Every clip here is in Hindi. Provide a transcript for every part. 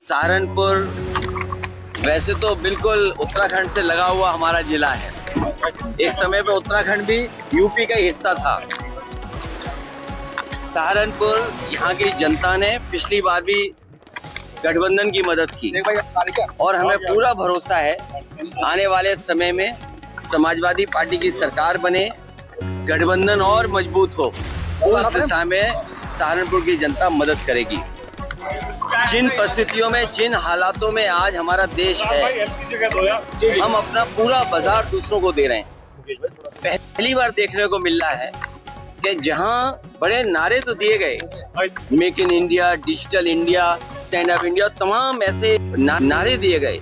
सहारनपुर वैसे तो बिल्कुल उत्तराखंड से लगा हुआ हमारा जिला है। एक समय पे उत्तराखंड भी यूपी का ही हिस्सा था। सहारनपुर यहाँ की जनता ने पिछली बार भी गठबंधन की मदद की और हमें पूरा भरोसा है आने वाले समय में समाजवादी पार्टी की सरकार बने, गठबंधन और मजबूत हो, उस दिशा में सहारनपुर की जनता मदद करेगी। जिन परिस्थितियों में, जिन हालातों में आज हमारा देश है, हम अपना पूरा बाजार दूसरों को दे रहे हैं। पहली बार देखने को मिल रहा है कि जहां बड़े नारे तो दिए गए, make in India, digital India, stand up India, तमाम ऐसे नारे दिए गए,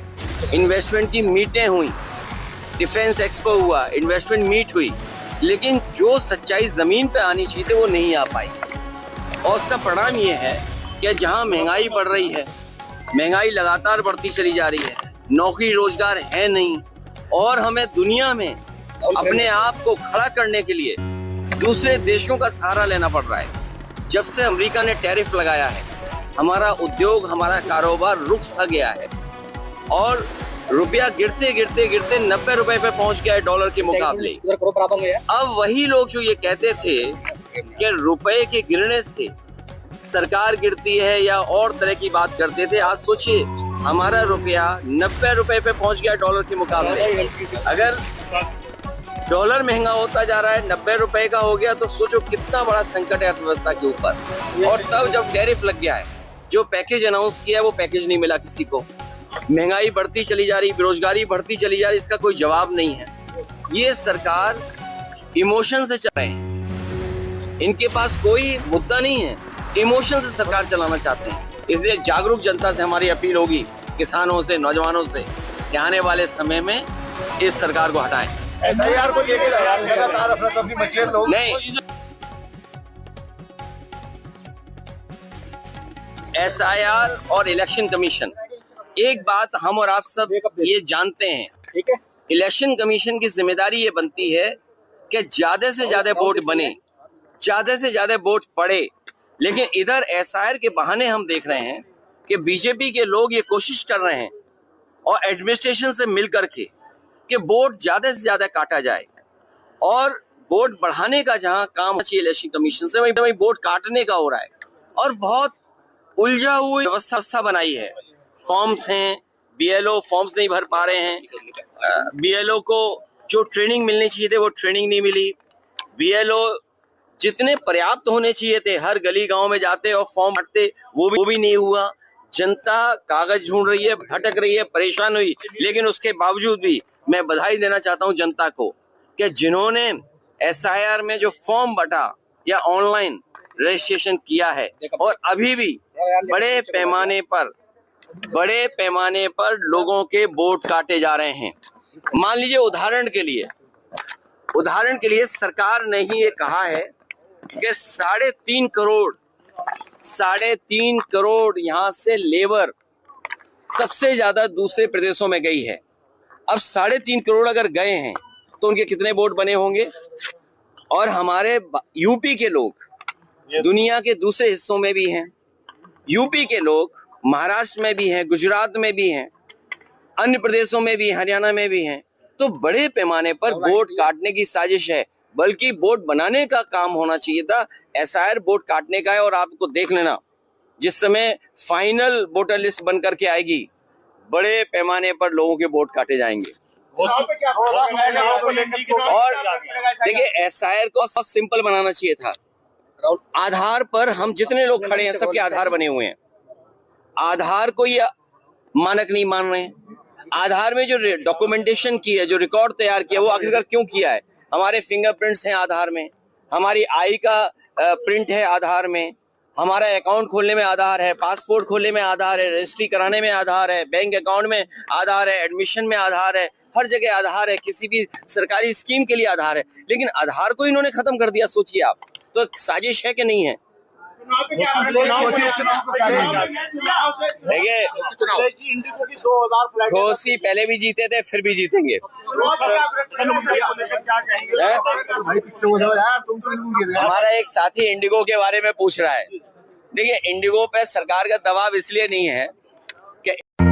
इन्वेस्टमेंट की मीटें हुई, डिफेंस एक्सपो हुआ, इन्वेस्टमेंट मीट हुई, लेकिन जो सच्चाई जमीन पे आनी चाहिए थी वो नहीं आ पाई। और उसका परिणाम ये है कि जहां महंगाई बढ़ रही है, महंगाई लगातार बढ़ती चली जा रही है, नौकरी रोजगार है नहीं, और हमें दुनिया में अपने आप को खड़ा करने के लिए दूसरे देशों का सहारा लेना पड़ रहा है। जब से अमेरिका ने टैरिफ लगाया है, हमारा उद्योग, हमारा कारोबार रुक सा गया है और रुपया गिरते गिरते गिरते 90 रुपए पे पहुंच गया है डॉलर के मुकाबले। अब वही लोग जो ये कहते थे कि रुपए के गिरने से सरकार गिरती है या और तरह की बात करते थे, आज सोचिए हमारा रुपया 90 रुपए पे पहुंच गया डॉलर के मुकाबले। अगर डॉलर महंगा होता जा रहा है, 90 रुपए का हो गया, तो सोचो कितना बड़ा संकट है अर्थव्यवस्था के ऊपर। और तब जब टैरिफ लग गया है, जो पैकेज अनाउंस किया है वो पैकेज नहीं मिला किसी को। महंगाई बढ़ती चली जा रही, बेरोजगारी बढ़ती चली जा रही, इसका कोई जवाब नहीं है। ये सरकार इमोशन से चल रहे हैं, इनके पास कोई मुद्दा नहीं है, इमोशन से सरकार चलाना चाहते हैं। इसलिए जागरूक जनता से हमारी अपील होगी, किसानों से, नौजवानों से, कि आने वाले समय में इस सरकार को हटाएं। SIR को लेकर लगातार अफरा-तफरी मची है लोग। नहीं, SIR और इलेक्शन कमीशन, एक बात हम और आप सब ये जानते हैं, ठीक है, इलेक्शन कमीशन की जिम्मेदारी ये बनती है कि ज्यादा से ज्यादा वोट बने, ज्यादा से ज्यादा वोट पड़े। लेकिन इधर SIR के बहाने हम देख रहे हैं कि बीजेपी के लोग ये कोशिश कर रहे हैं और एडमिनिस्ट्रेशन से मिल करके कि वोट ज्यादा से ज्यादा काटा जाए, और वोट बढ़ाने का जहां काम चाहिए इलेक्शन कमीशन से, वहीं वोट काटने का हो रहा है। और बहुत उलझा हुई व्यवस्था बनाई है। फॉर्म्स हैं, BLO फॉर्म्स नहीं भर पा रहे हैं, BLO को जो ट्रेनिंग मिलनी चाहिए थे वो ट्रेनिंग नहीं मिली, BLO जितने पर्याप्त होने चाहिए थे हर गली गांव में जाते और फॉर्म भरते, वो भी नहीं हुआ। जनता कागज ढूंढ रही है, भटक रही है, परेशान हुई। लेकिन उसके बावजूद भी मैं बधाई देना चाहता हूं जनता को कि जिन्होंने SIR में जो फॉर्म बटा या ऑनलाइन रजिस्ट्रेशन किया है, और अभी भी बड़े पैमाने पर लोगों के वोट काटे जा रहे हैं। मान लीजिए उदाहरण के लिए सरकार ने ही ये कहा है कि 3.5 करोड़ यहाँ से लेबर सबसे ज्यादा दूसरे प्रदेशों में गई है। अब 3.5 करोड़ अगर गए हैं तो उनके कितने वोट बने होंगे? और हमारे यूपी के लोग दुनिया के दूसरे हिस्सों में भी हैं, यूपी के लोग महाराष्ट्र में भी हैं, गुजरात में भी हैं, अन्य प्रदेशों में भी, हरियाणा में भी हैं। तो बड़े पैमाने पर वोट काटने की साजिश है, बल्कि वोट बनाने का काम होना चाहिए था। SIR वोट काटने का है। और आपको देख लेना, जिस समय फाइनल वोटर लिस्ट बन करके आएगी, बड़े पैमाने पर लोगों के वोट काटे जाएंगे। और देखिए, SIR को सिंपल बनाना चाहिए था। आधार पर हम जितने लोग खड़े हैं सबके आधार बने हुए हैं। आधार को ये मानक नहीं मान रहे हैं। आधार में जो डॉक्यूमेंटेशन की है, जो रिकॉर्ड तैयार किया, वो आखिरकार क्यों किया है? हमारे फिंगरप्रिंट्स हैं आधार में, हमारी आई का प्रिंट है आधार में, हमारा अकाउंट खोलने में आधार है, पासपोर्ट खोलने में आधार है, रजिस्ट्री कराने में आधार है, बैंक अकाउंट में आधार है, एडमिशन में आधार है, हर जगह आधार है, किसी भी सरकारी स्कीम के लिए आधार है। लेकिन आधार को इन्होंने खत्म कर दिया। सोचिए आप, तो साजिश है कि नहीं है? देखिए, घोसी पहले भी जीते थे, फिर भी जीतेंगे। हमारा एक साथी इंडिगो के बारे में पूछ रहा है। देखिए, इंडिगो पे सरकार का दबाव इसलिए नहीं है कि